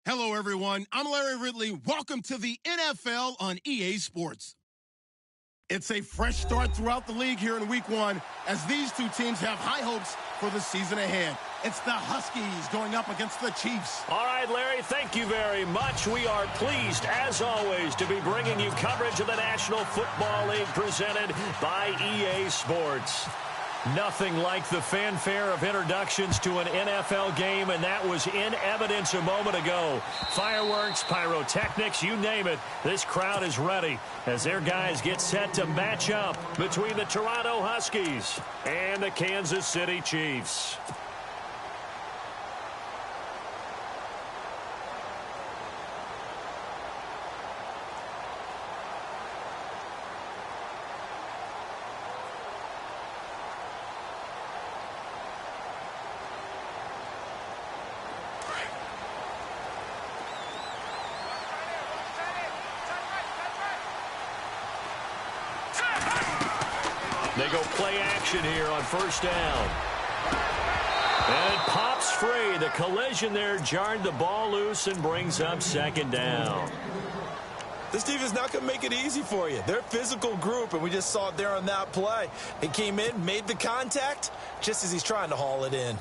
Hello, everyone. I'm Larry Ridley. Welcome to the NFL on EA Sports. It's a fresh start throughout the league here in Week 1 as these two teams have high hopes for the season ahead. It's the Huskies going up against the Chiefs. All right, Larry, thank you very much. We are pleased, as always, to be bringing you coverage of the National Football League presented by EA Sports. Nothing like the fanfare of introductions to an NFL game, and that was in evidence a moment ago. Fireworks, pyrotechnics, you name it. This crowd is ready as their guys get set to match up between the Toronto Huskies and the Kansas City Chiefs. They go play action here on first down. And it pops free. The collision there jarred the ball loose and brings up second down. This defense not going to make it easy for you. They're a physical group, and we just saw it there on that play. He came in, made the contact, just as he's trying to haul it in.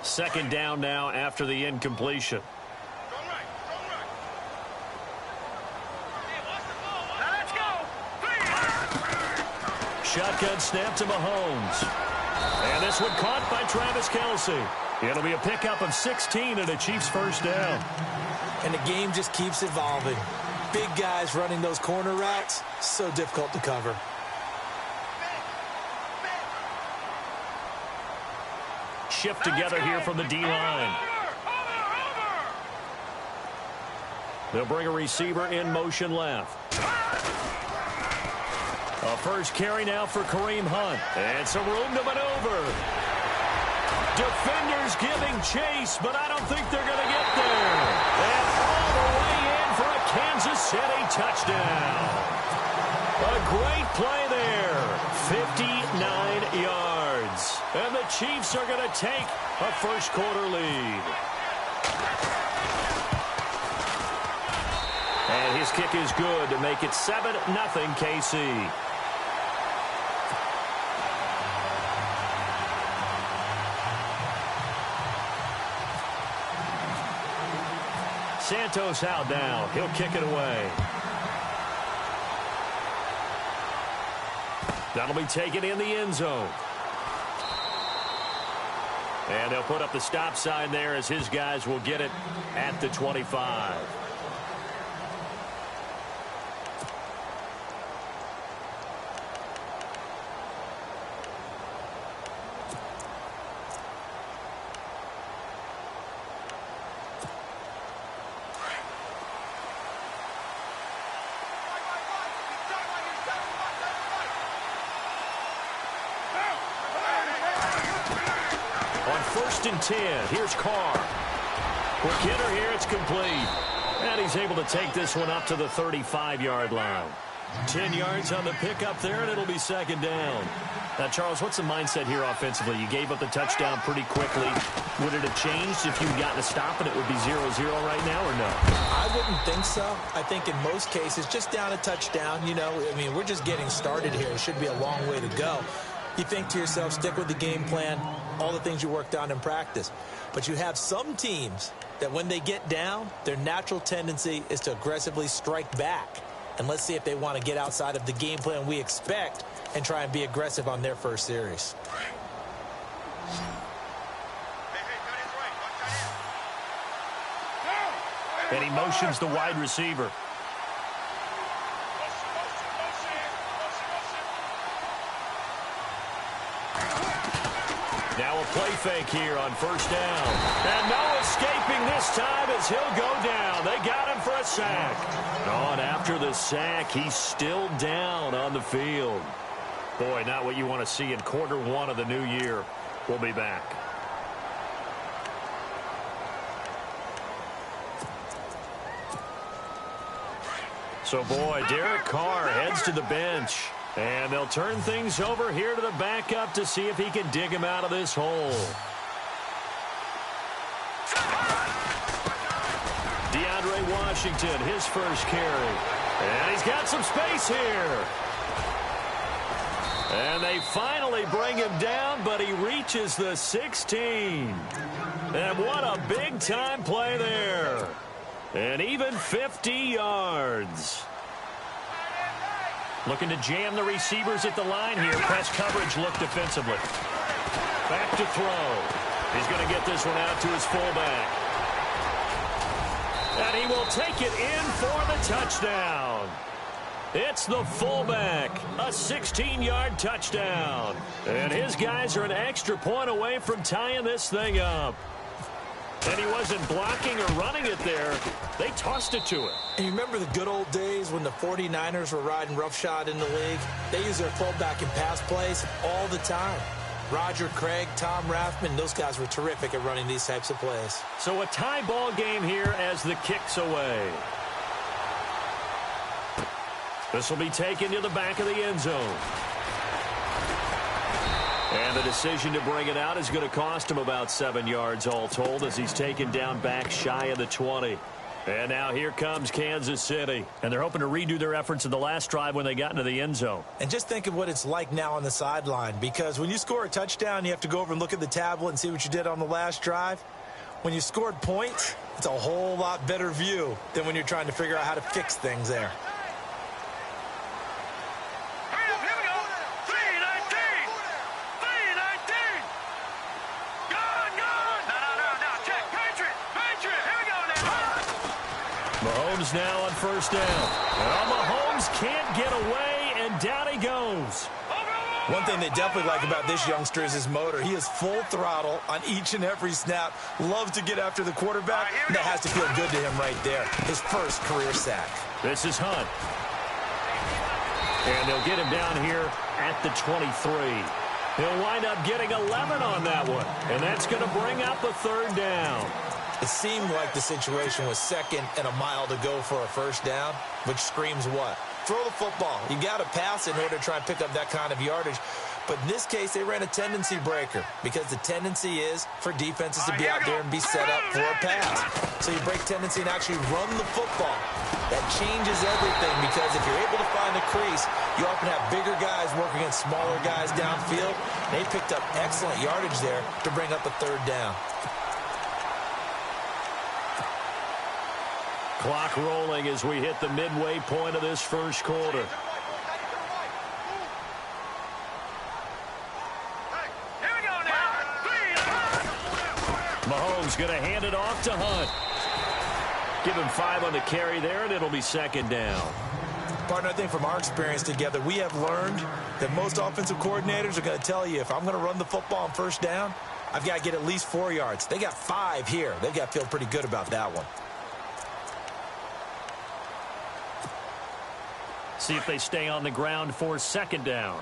Second down now after the incompletion. Shotgun snap to Mahomes. And this one caught by Travis Kelce. It'll be a pickup of 16 and a Chiefs first down. And the game just keeps evolving. Big guys running those corner routes, so difficult to cover. Shift together here from the D-line. They'll bring a receiver in motion left. A first carry now for Kareem Hunt. And some room to maneuver. Defenders giving chase, but I don't think they're going to get there. And all the way in for a Kansas City touchdown. A great play there. 59 yards. And the Chiefs are going to take a first quarter lead. And his kick is good to make it 7-0 KC. Santos out now. He'll kick it away. That'll be taken in the end zone. And they'll put up the stop sign there as his guys will get it at the 25. First and 10. Here's Carr. Quick hitter here. It's complete. And he's able to take this one up to the 35-yard line. 10 yards on the pickup there, and it'll be second down. Now, Charles, what's the mindset here offensively? You gave up the touchdown pretty quickly. Would it have changed if you'd gotten a stop and it would be 0-0 right now, or no? I wouldn't think so. I think in most cases, just down a touchdown, you know, I mean, we're just getting started here. It should be a long way to go. You think to yourself, stick with the game plan, all the things you worked on in practice. But you have some teams that when they get down, their natural tendency is to aggressively strike back. And let's see if they want to get outside of the game plan we expect and try and be aggressive on their first series. And he motions the wide receiver. Now a play fake here on first down. And no escaping this time as he'll go down. They got him for a sack. Oh, and after the sack, he's still down on the field. Boy, not what you want to see in quarter one of the new year. We'll be back. So, boy, Derek Carr heads to the bench. And they'll turn things over here to the backup to see if he can dig him out of this hole. DeAndre Washington, his first carry. And he's got some space here. And they finally bring him down, but he reaches the 16. And what a big-time play there. And even 50 yards. Looking to jam the receivers at the line here. Press coverage look defensively. Back to throw. He's going to get this one out to his fullback. And he will take it in for the touchdown. It's the fullback. A 16-yard touchdown. And his guys are an extra point away from tying this thing up. And he wasn't blocking or running it there. They tossed it to him. And you remember the good old days when the 49ers were riding roughshod in the league? They used their fullback in pass plays all the time. Roger Craig, Tom Rathman, those guys were terrific at running these types of plays. So a tie ball game here as the kick's away. This will be taken to the back of the end zone. And the decision to bring it out is going to cost him about 7 yards all told as he's taken down back shy of the 20. And now here comes Kansas City. And they're hoping to redo their efforts in the last drive when they got into the end zone. And just think of what it's like now on the sideline, because when you score a touchdown, you have to go over and look at the tablet and see what you did on the last drive. When you scored points, it's a whole lot better view than when you're trying to figure out how to fix things there. Mahomes now on first down. Well, Mahomes can't get away, and down he goes. One thing they definitely like about this youngster is his motor. He is full throttle on each and every snap. Loves to get after the quarterback. And that has to feel good to him right there. His first career sack. This is Hunt. And they'll get him down here at the 23. He'll wind up getting 11 on that one. And that's going to bring up a third down. It seemed like the situation was second and a mile to go for a first down, which screams what? Throw the football. You got to pass in order to try and pick up that kind of yardage. But in this case, they ran a tendency breaker because the tendency is for defenses to be out there and be set up for a pass. So you break tendency and actually run the football. That changes everything because if you're able to find a crease, you often have bigger guys working against smaller guys downfield. They picked up excellent yardage there to bring up a third down. Clock rolling as we hit the midway point of this first quarter. Mahomes going to hand it off to Hunt. Give him 5 on the carry there, and it'll be second down. Partner, I think from our experience together, we have learned that most offensive coordinators are going to tell you, if I'm going to run the football on first down, I've got to get at least 4 yards. They got 5 here. They've got to feel pretty good about that one. See if they stay on the ground for second down.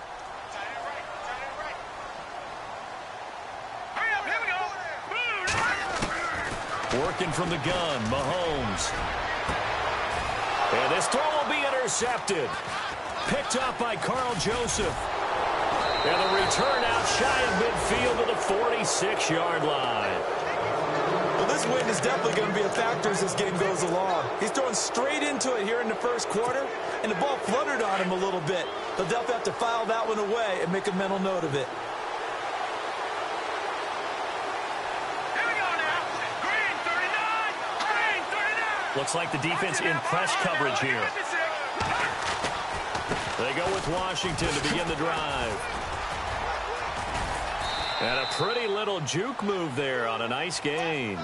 Working from the gun, Mahomes. And this throw will be intercepted. Picked up by Carl Joseph. And the return out shy of midfield to the 46-yard line. Well, this win is definitely going to be a factor as this game goes along. He's throwing straight into it here in the first quarter, and the ball fluttered on him a little bit. They'll definitely have to file that one away and make a mental note of it. Looks like the defense in press coverage here. They go with Washington to begin the drive. And a pretty little juke move there on a nice gain.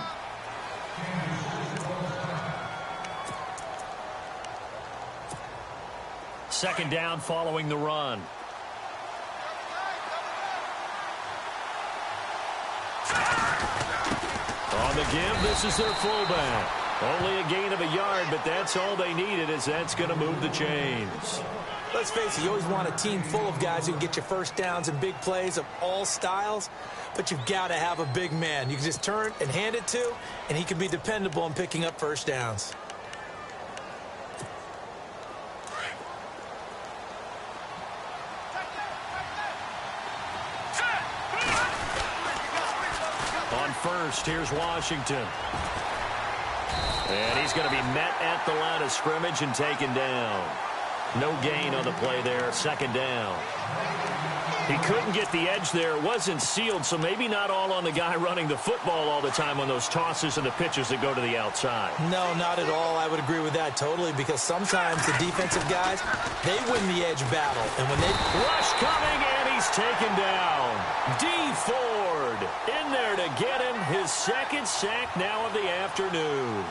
Second down following the run. On the give, this is their fullback. Only a gain of a yard, but that's all they needed, as that's going to move the chains. Let's face it, you always want a team full of guys who can get you first downs and big plays of all styles, but you've got to have a big man you can just turn and hand it to, and he can be dependable in picking up first downs. first. Here's Washington. And he's going to be met at the line of scrimmage and taken down. No gain on the play there. Second down. He couldn't get the edge there. It wasn't sealed, so maybe not all on the guy running the football all the time on those tosses and the pitches that go to the outside. No, not at all. I would agree with that totally, because sometimes the defensive guys, they win the edge battle. And when they... Rush coming, and he's taken down. D. Ford in there to get him his second sack now of the afternoon.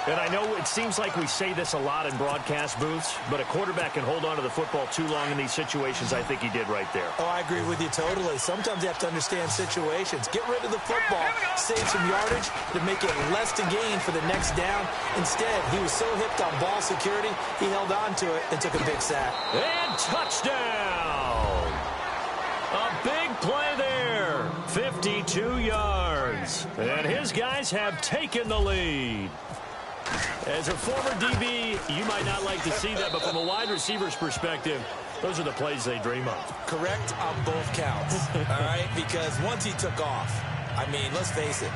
And I know it seems like we say this a lot in broadcast booths, but a quarterback can hold on to the football too long in these situations. I think he did right there. Oh, I agree with you totally. Sometimes you have to understand situations. Get rid of the football, save some yardage to make it less to gain for the next down. Instead, he was so hipped on ball security, he held on to it and took a big sack. And touchdown! A big play there. 52 yards. And his guys have taken the lead. As a former DB, you might not like to see that, but from a wide receiver's perspective, those are the plays they dream of. Correct on both counts, all right? Because once he took off, I mean, let's face it,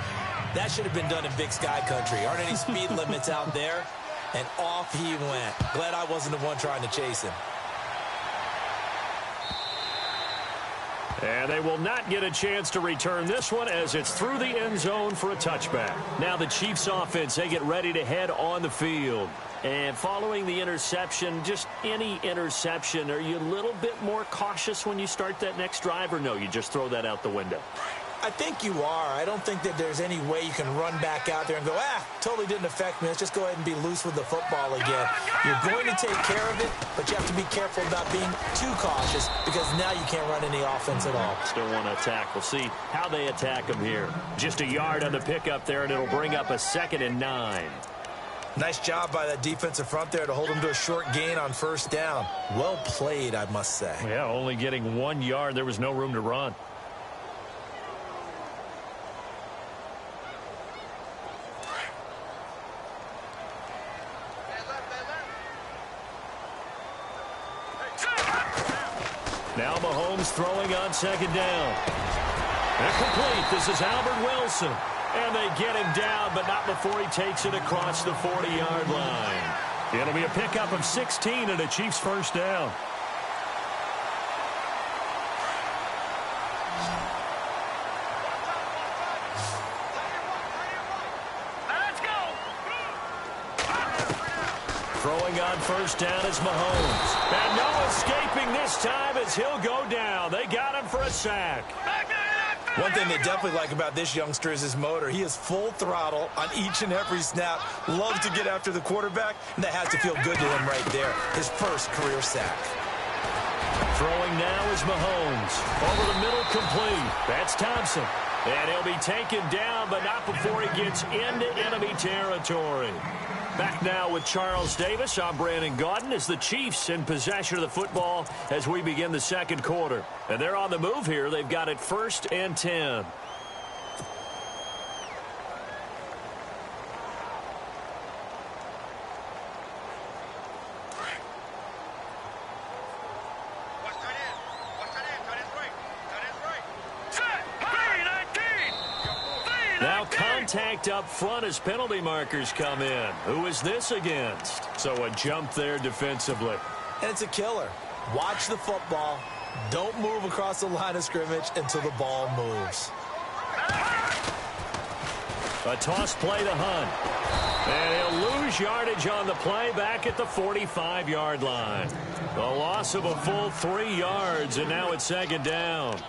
that should have been done in Big Sky Country. Aren't any speed limits out there? And off he went. Glad I wasn't the one trying to chase him. And they will not get a chance to return this one as it's through the end zone for a touchback. Now the Chiefs offense, they get ready to head on the field. And following the interception, just any interception, are you a little bit more cautious when you start that next drive, or no, you just throw that out the window? I think you are. I don't think that there's any way you can run back out there and go, totally didn't affect me. Let's just go ahead and be loose with the football again. You're going to take care of it, but you have to be careful about being too cautious, because now you can't run any offense at all. Still want to attack. We'll see how they attack him here. Just a yard on the pickup there, and it'll bring up a 2nd and 9. Nice job by that defensive front there to hold him to a short gain on first down. Well played, I must say. Yeah, only getting 1 yard. There was no room to run. Now Mahomes throwing on 2nd down. Incomplete. This is Albert Wilson. And they get him down, but not before he takes it across the 40-yard line. It'll be a pickup of 16 and a Chiefs first down. Throwing on first down is Mahomes. And no escaping this time as he'll go down. They got him for a sack. One thing they definitely like about this youngster is his motor. He is full throttle on each and every snap. Loves to get after the quarterback, and that has to feel good to him right there. His first career sack. Throwing now is Mahomes. Over the middle, complete. That's Thompson. And he'll be taken down, but not before he gets into enemy territory. Back now with Charles Davis. I'm Brandon Gaudin as the Chiefs in possession of the football as we begin the second quarter. And they're on the move here. They've got it 1st and 10. Now contact up front as penalty markers come in. Who is this against? So a jump there defensively. And it's a killer. Watch the football. Don't move across the line of scrimmage until the ball moves. A toss play to Hunt. And he'll lose yardage on the play back at the 45-yard line. The loss of a full 3 yards, and now it's 2nd down.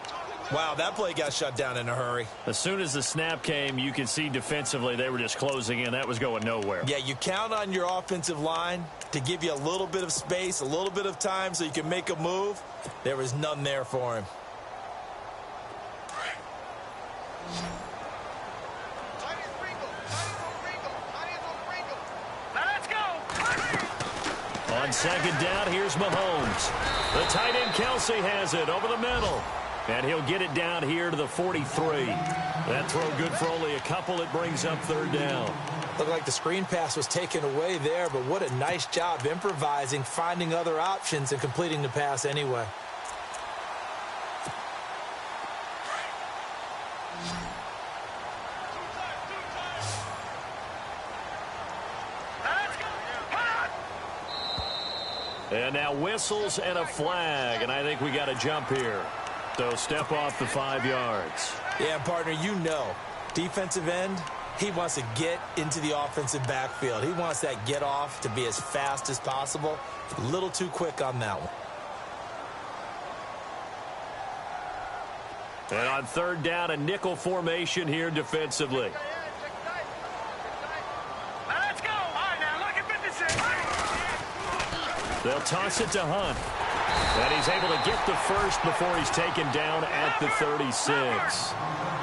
Wow, that play got shut down in a hurry. As soon as the snap came, you could see defensively they were just closing in. That was going nowhere. Yeah, you count on your offensive line to give you a little bit of space, a little bit of time so you can make a move. There was none there for him. On 2nd down, here's Mahomes. The tight end Kelsey has it over the middle. And he'll get it down here to the 43. That throw good for only a couple. It brings up 3rd down. Looked like the screen pass was taken away there, but what a nice job improvising, finding other options, and completing the pass anyway. And now whistles and a flag, and I think we got a jump here. So step off the 5 yards. Yeah, partner, you know, defensive end, he wants to get into the offensive backfield. He wants that get off to be as fast as possible. A little too quick on that one. And on 3rd down, a nickel formation here defensively. Let's go. All right, now look at 56. They'll toss it to Hunt. And he's able to get the first before he's taken down at the 36.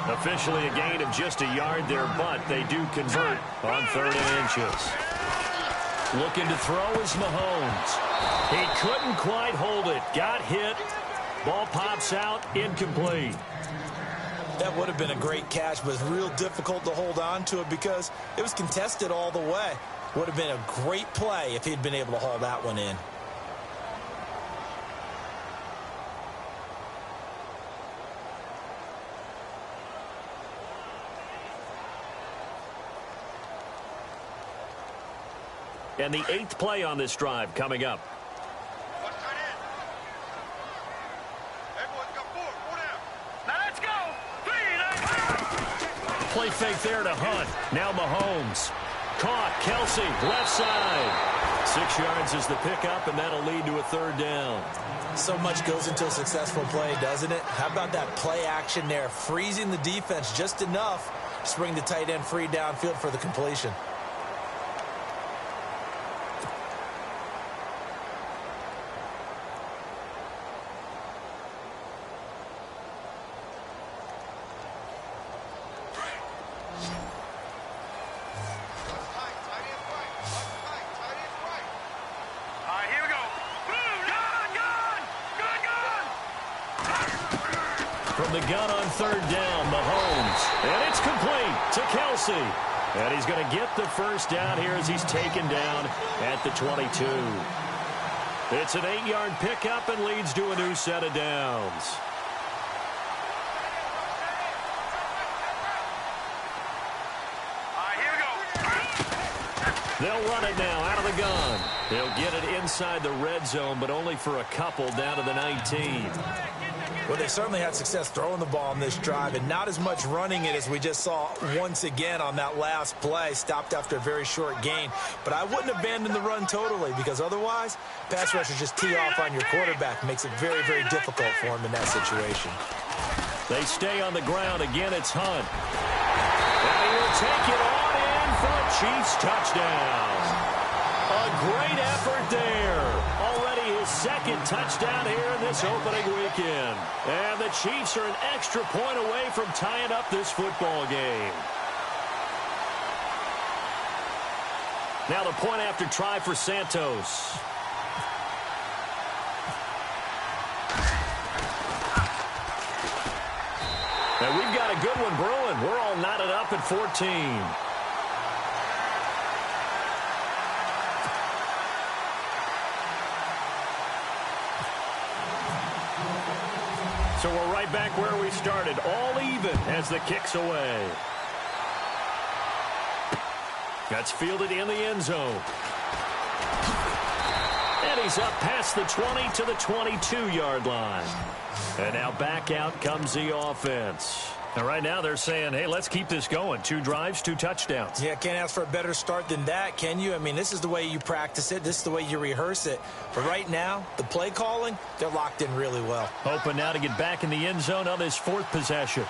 Officially a gain of just a yard there, but they do convert on 3rd and inches. Looking to throw is Mahomes. He couldn't quite hold it. Got hit. Ball pops out, incomplete. That would have been a great catch, but it's real difficult to hold on to it because it was contested all the way. Would have been a great play if he'd been able to haul that one in. And the 8th play on this drive coming up. Play fake there to Hunt. Now Mahomes. Caught. Kelsey, left side. 6 yards is the pickup, and that'll lead to a 3rd down. So much goes into a successful play, doesn't it? How about that play action there? Freezing the defense just enough to bring the tight end free downfield for the completion. From the gun on 3rd down, Mahomes. And it's complete to Kelsey. And he's going to get the first down here as he's taken down at the 22. It's an 8-yard pickup and leads to a new set of downs. They'll run it now out of the gun. They'll get it inside the red zone, but only for a couple down to the 19. Well, they certainly had success throwing the ball on this drive and not as much running it as we just saw once again on that last play. Stopped after a very short gain. But I wouldn't abandon the run totally because otherwise, pass rushers just tee off on your quarterback. Makes it very, very difficult for him in that situation. They stay on the ground. Again, it's Hunt. And he will take it on in for a Chiefs touchdown. A great effort there. Already his 2nd touchdown here in this opening weekend. And the Chiefs are an extra point away from tying up this football game. Now the point after try for Santos. And we've got a good one brewing. We're all knotted up at 14. So we're right back where we started, all even as the kick's away. That's fielded in the end zone. And he's up past the 20 to the 22-yard line. And now back out comes the offense. And right now they're saying, hey, let's keep this going. 2 drives, 2 touchdowns. Yeah, can't ask for a better start than that, can you? I mean, this is the way you practice it. This is the way you rehearse it. But right now, the play calling, they're locked in really well. Hoping now to get back in the end zone on his 4th possession.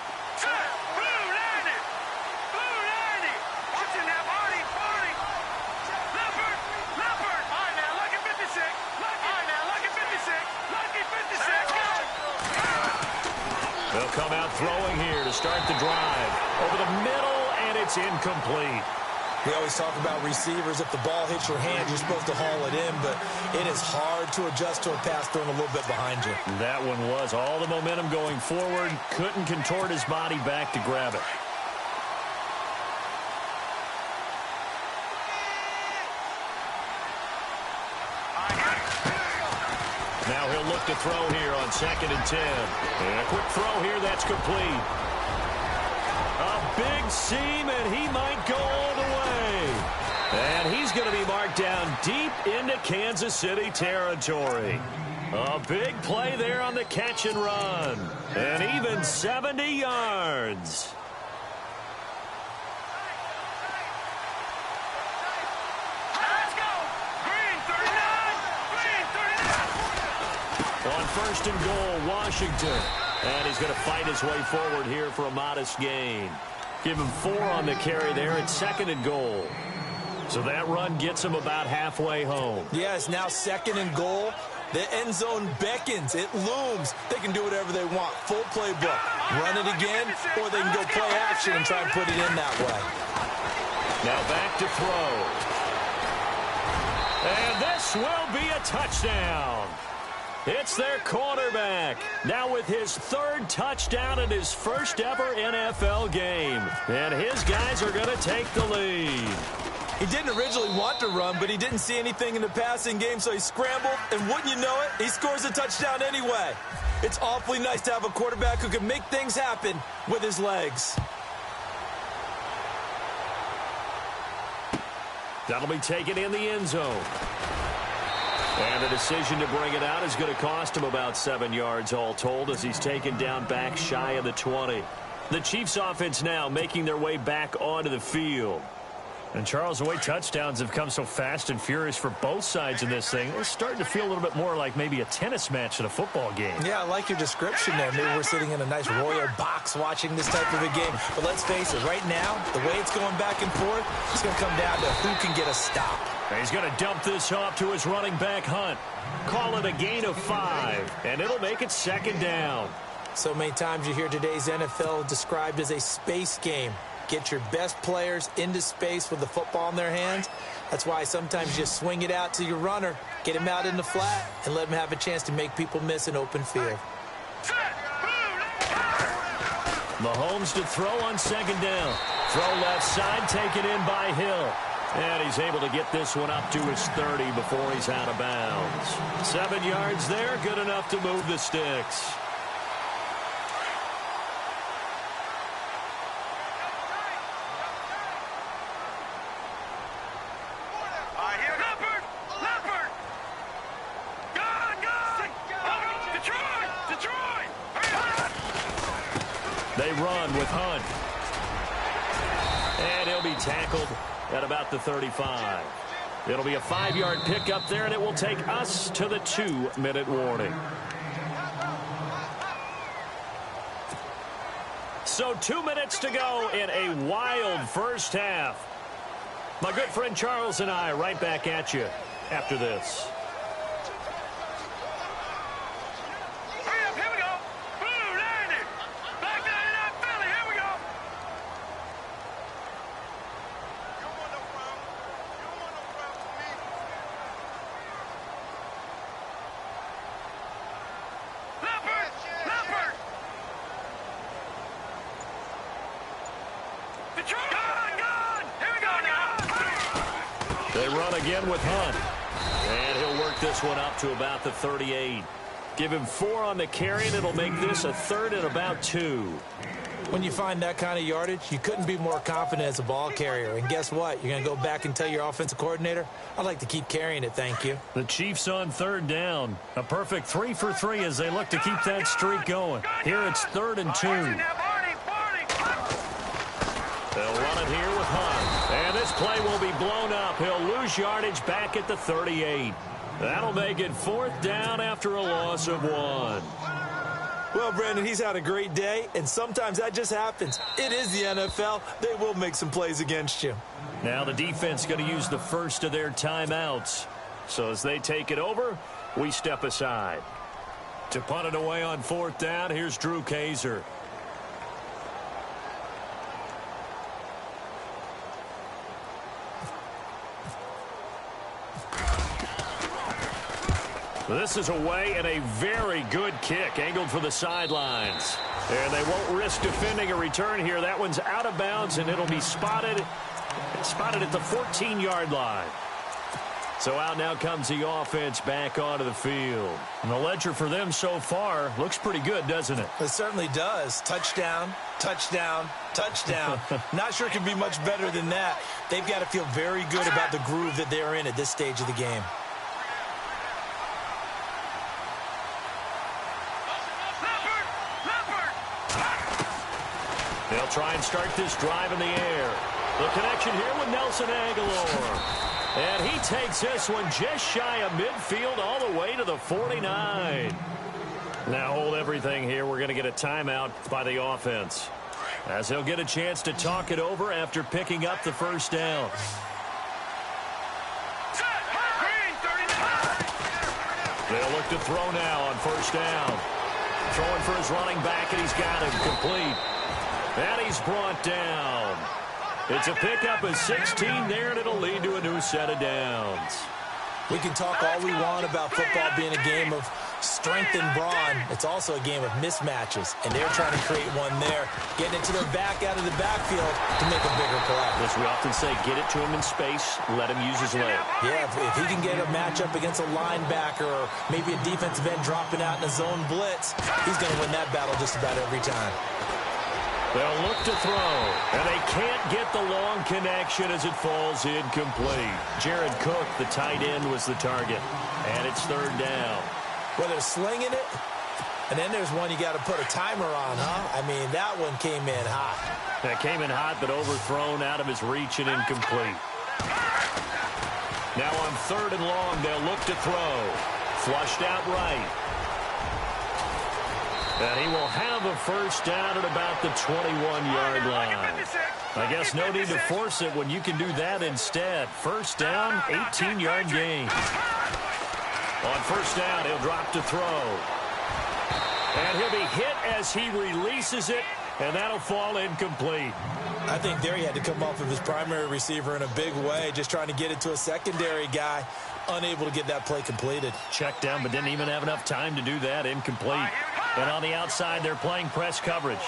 They'll come out throwing here to start the drive. Over the middle, and it's incomplete. We always talk about receivers. If the ball hits your hand, you're supposed to haul it in, but it is hard to adjust to a pass thrown a little bit behind you. That one was all the momentum going forward. Couldn't contort his body back to grab it. Now he'll look to throw here on 2nd and 10. And a quick throw here, that's complete. A big seam, and he might go all the way. And he's going to be marked down deep into Kansas City territory. A big play there on the catch and run. And even 70 yards. Let's go. Green 39. Green 39. On first and goal, Washington. And he's going to fight his way forward here for a modest gain. Give him 4 on the carry there at second and goal. So that run gets him about halfway home. Yeah, it's now second and goal. The end zone beckons. It looms. They can do whatever they want. Full playbook. Run it again, or they can go play action and try and put it in that way. Now back to throw. And this will be a touchdown. It's their quarterback. Now with his 3rd touchdown in his first ever NFL game. And his guys are going to take the lead. He didn't originally want to run, but he didn't see anything in the passing game, so he scrambled, and wouldn't you know it, he scores a touchdown anyway. It's awfully nice to have a quarterback who can make things happen with his legs. That'll be taken in the end zone. And the decision to bring it out is going to cost him about 7 yards all told as he's taken down back shy of the 20. The Chiefs offense now making their way back onto the field. And, Charles, the way touchdowns have come so fast and furious for both sides in this thing, it's starting to feel a little bit more like maybe a tennis match than a football game. Yeah, I like your description there. Maybe we're sitting in a nice royal box watching this type of a game. But let's face it, right now, the way it's going back and forth, it's going to come down to who can get a stop. He's going to dump this off to his running back, Hunt. Call it a gain of 5, and it'll make it second down. So many times you hear today's NFL described as a space game. Get your best players into space with the football in their hands. That's why sometimes you just swing it out to your runner, get him out in the flat, and let him have a chance to make people miss an open field. Mahomes to throw on second down. Throw left side, taken in by Hill. And he's able to get this one up to his 30 before he's out of bounds. 7 yards there, good enough to move the sticks. They run with Hunt. And he'll be tackled at about the 35. It'll be a 5-yard pickup there, and it will take us to the 2-minute warning. So 2 minutes to go in a wild first half. My good friend Charles and I right back at you after this. They run again with Hunt. And he'll work this one up to about the 38. Give him 4 on the carry, and it'll make this a 3rd and about 2. When you find that kind of yardage, you couldn't be more confident as a ball carrier. And guess what? You're going to go back and tell your offensive coordinator, I'd like to keep carrying it, thank you. The Chiefs on 3rd down. A perfect 3 for 3 as they look to keep that streak going. Here it's 3rd and 2. They'll run it here with Hunt. And this play will be blown up. He'll lose yardage back at the 38. That'll make it 4th down after a loss of 1. Well, Brandon, he's had a great day, and sometimes that just happens. It is the NFL. They will make some plays against you. Now the defense going to use the first of their timeouts. So as they take it over, we step aside. To punt it away on 4th down, here's Drew Kaiser. This is away and a very good kick angled for the sidelines. And they won't risk defending a return here. That one's out of bounds, and it'll be spotted at the 14-yard line. So out now comes the offense back onto the field. And the ledger for them so far looks pretty good, doesn't it? It certainly does. Touchdown, touchdown, touchdown. Not sure it can be much better than that. They've got to feel very good about the groove that they're in at this stage of the game. They'll try and start this drive in the air. The connection here with Nelson Aguilar. And he takes this one just shy of midfield all the way to the 49. Now hold everything here. We're going to get a timeout by the offense, as they'll get a chance to talk it over after picking up the first down. They'll look to throw now on first down. Throwing for his running back, and he's got him complete. And he's brought down. It's a pickup of 16 there, and it'll lead to a new set of downs. We can talk all we want about football being a game of strength and brawn. It's also a game of mismatches, and they're trying to create one there, getting it to their back out of the backfield to make a bigger play. As we often say, get it to him in space, let him use his leg. Yeah, if he can get a matchup against a linebacker or maybe a defensive end dropping out in a zone blitz, he's going to win that battle just about every time. They'll look to throw, and they can't get the long connection as it falls incomplete. Jared Cook, the tight end, was the target, and it's third down. Well, they're slinging it, and then there's one you got to put a timer on, huh? I mean, that one came in hot. That came in hot, but overthrown out of his reach and incomplete. Now on third and long, they'll look to throw. Flushed out right. And he will have a first down at about the 21-yard line. I guess no need to force it when you can do that instead. First down, 18-yard gain. On first down, he'll drop to throw. And he'll be hit as he releases it, and that'll fall incomplete. I think there he had to come off of his primary receiver in a big way, just trying to get it to a secondary guy, unable to get that play completed. Checked down, but didn't even have enough time to do that. Incomplete. And on the outside, they're playing press coverage.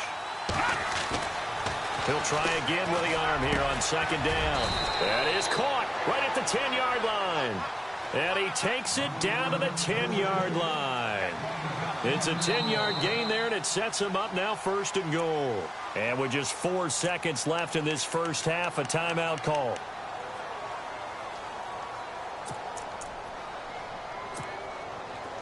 He'll try again with the arm here on second down. That is caught right at the 10-yard line. And he takes it down to the 10-yard line. It's a 10-yard gain there, and it sets him up now first and goal. And with just 4 seconds left in this first half, a timeout call.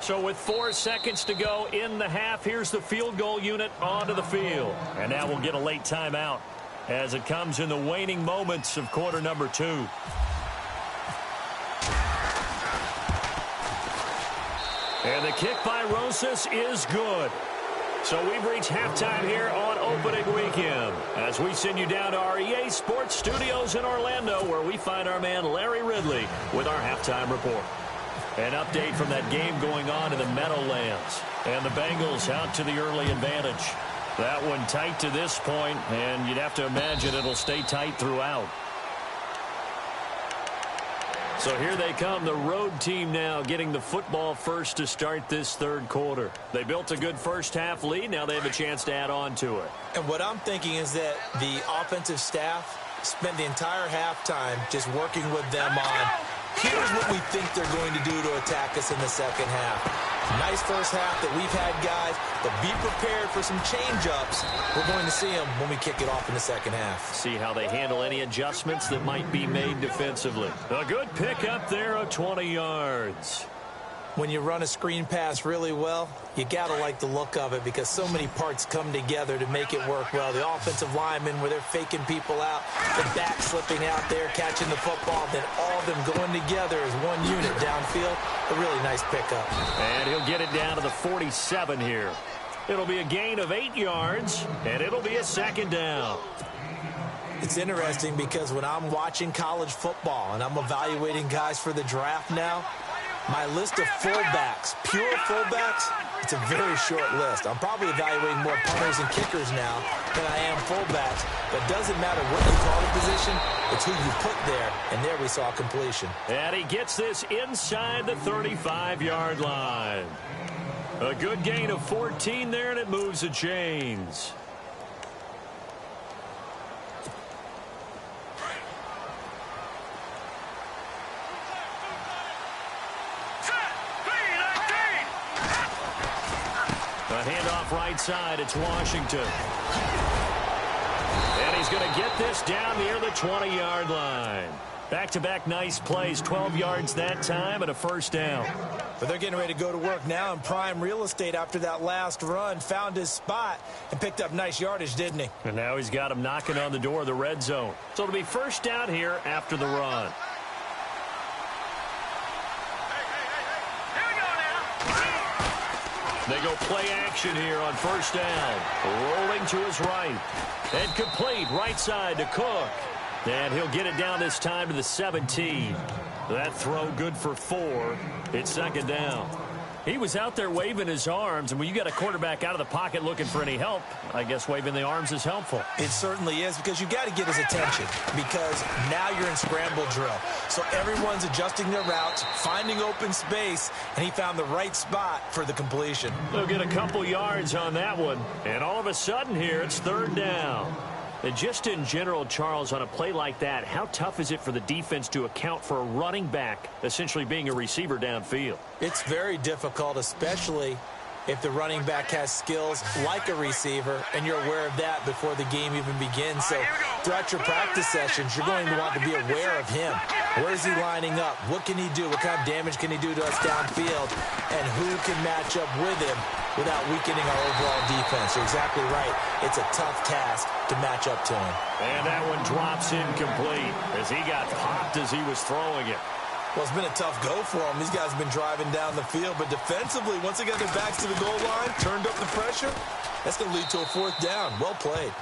So with 4 seconds to go in the half, here's the field goal unit onto the field. And now we'll get a late timeout as it comes in the waning moments of quarter number 2. And the kick by Rosas is good. So we've reached halftime here on opening weekend as we send you down to our EA Sports Studios in Orlando, where we find our man Larry Ridley with our halftime report. An update from that game going on in the Meadowlands. And the Bengals out to the early advantage. That one tight to this point, and you'd have to imagine it'll stay tight throughout. So here they come, the road team now getting the football first to start this third quarter. They built a good first half lead. Now they have a chance to add on to it. And what I'm thinking is that the offensive staff spent the entire halftime just working with them on, here's what we think they're going to do to attack us in the second half. Nice first half that we've had, guys, but be prepared for some change-ups. We're going to see them when we kick it off in the second half. See how they handle any adjustments that might be made defensively. A good pickup there of 20 yards. When you run a screen pass really well, you got to like the look of it because so many parts come together to make it work well. The offensive linemen, where they're faking people out, the back slipping out there, catching the football, then all of them going together as one unit downfield. A really nice pickup. And he'll get it down to the 47 here. It'll be a gain of 8 yards, and it'll be a second down. It's interesting because when I'm watching college football and I'm evaluating guys for the draft now, my list of fullbacks, pure fullbacks, it's a very short list. I'm probably evaluating more punters and kickers now than I am fullbacks. But it doesn't matter what you call the position, it's who you put there. And there we saw completion. And he gets this inside the 35-yard line. A good gain of 14 there, and it moves the chains. Handoff right side. It's Washington. And he's going to get this down near the 20-yard line. Back-to-back nice plays, 12 yards that time and a first down. But they're getting ready to go to work now in prime real estate after that last run. Found his spot and picked up nice yardage, didn't he? And now he's got him knocking on the door of the red zone. So it'll be first down here after the run. They go play action here on first down. Rolling to his right. And complete right side to Cook. And he'll get it down this time to the 17. That throw good for 4. It's second down. He was out there waving his arms, and when you got a quarterback out of the pocket looking for any help, I guess waving the arms is helpful. It certainly is, because you got to get his attention, because now you're in scramble drill. So everyone's adjusting their routes, finding open space, and he found the right spot for the completion. They'll get a couple yards on that one, and all of a sudden here, it's third down. And just in general, Charles, on a play like that, how tough is it for the defense to account for a running back essentially being a receiver downfield? It's very difficult, especially if the running back has skills like a receiver, and you're aware of that before the game even begins. So throughout your practice sessions, you're going to want to be aware of him. Where is he lining up? What can he do? What kind of damage can he do to us downfield? And who can match up with him without weakening our overall defense? You're exactly right. It's a tough task to match up to him. And that one drops incomplete as he got popped as he was throwing it. Well, it's been a tough go for them. These guys have been driving down the field, but defensively, once they got their backs to the goal line, turned up the pressure, that's going to lead to a fourth down. Well played.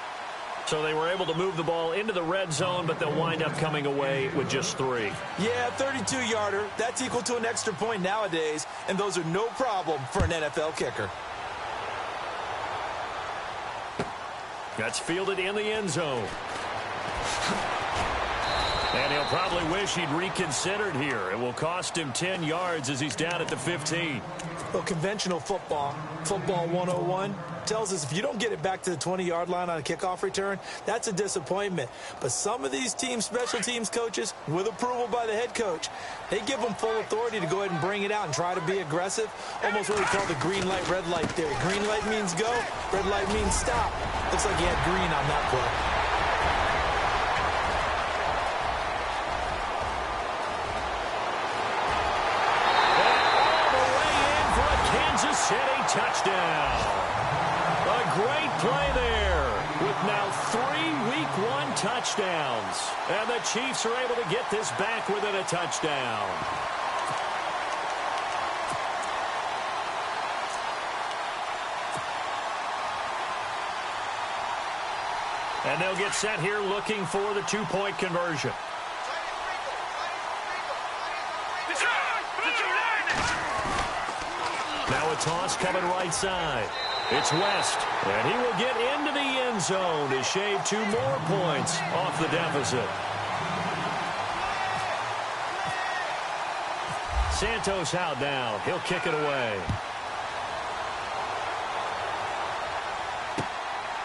So they were able to move the ball into the red zone, but they'll wind up coming away with just 3. Yeah, 32-yarder. That's equal to an extra point nowadays, and those are no problem for an NFL kicker. That's fielded in the end zone. And he'll probably wish he'd reconsidered here. It will cost him 10 yards as he's down at the 15. Well, conventional football 101, tells us if you don't get it back to the 20-yard line on a kickoff return, that's a disappointment. But some of these teams, special teams coaches, with approval by the head coach, they give them full authority to go ahead and bring it out and try to be aggressive. Almost what we call the green light, red light theory. Green light means go, red light means stop. Looks like he had green on that play. City touchdown. A great play there with now 3 Week 1 touchdowns. And the Chiefs are able to get this back within a touchdown. And they'll get set here looking for the 2-point conversion. Now a toss coming right side. It's West, and he will get into the end zone to shave 2 more points off the deficit. Santos out now. He'll kick it away.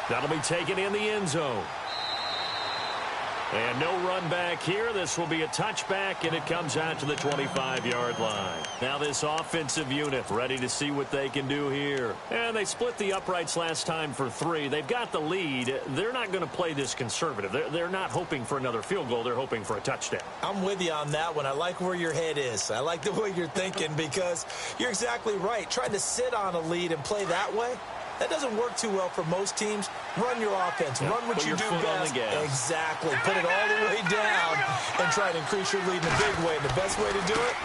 That'll be taken in the end zone. And no run back here. This will be a touchback, and it comes out to the 25-yard line. Now this offensive unit ready to see what they can do here. And they split the uprights last time for 3. They've got the lead. They're not going to play this conservative. They're not hoping for another field goal. They're hoping for a touchdown. I'm with you on that one. I like where your head is. I like the way you're thinking, because you're exactly right. Trying to sit on a lead and play that way, that doesn't work too well for most teams. Run your offense. Run what you do best. Exactly. Put it all the way down and try to increase your lead in a big way. And the best way to do it,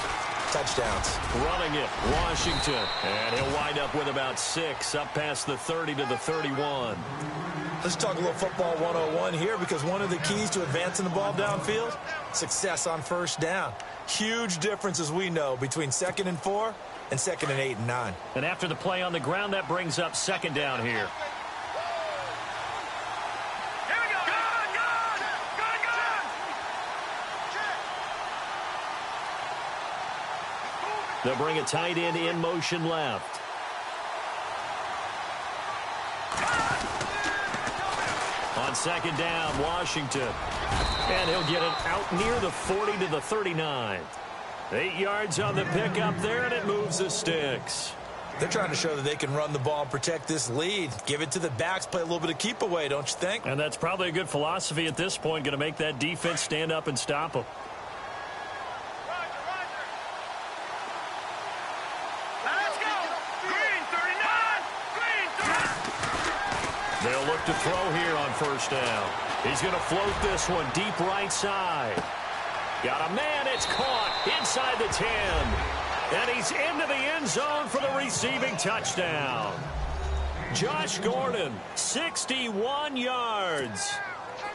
touchdowns. Running it, Washington. And he'll wind up with about 6 up past the 30 to the 31. Let's talk a little football 101 here, because one of the keys to advancing the ball downfield, success on first down. Huge difference, as we know, between 2nd and 4 and 2nd and 8 and 9. And after the play on the ground, that brings up 2nd down here. They'll bring a tight end in motion left. On 2nd down, Washington. And he'll get it out near the 40 to the 39. 8 yards on the pickup there, and it moves the sticks. They're trying to show that they can run the ball and protect this lead. Give it to the backs, play a little bit of keep away, don't you think? And that's probably a good philosophy at this point, going to make that defense stand up and stop them. Let's go. Green 39. Green 39. They'll look to throw here on first down. He's going to float this one deep right side. Got a man. It's caught inside the 10. And he's into the end zone for the receiving touchdown. Josh Gordon, 61 yards.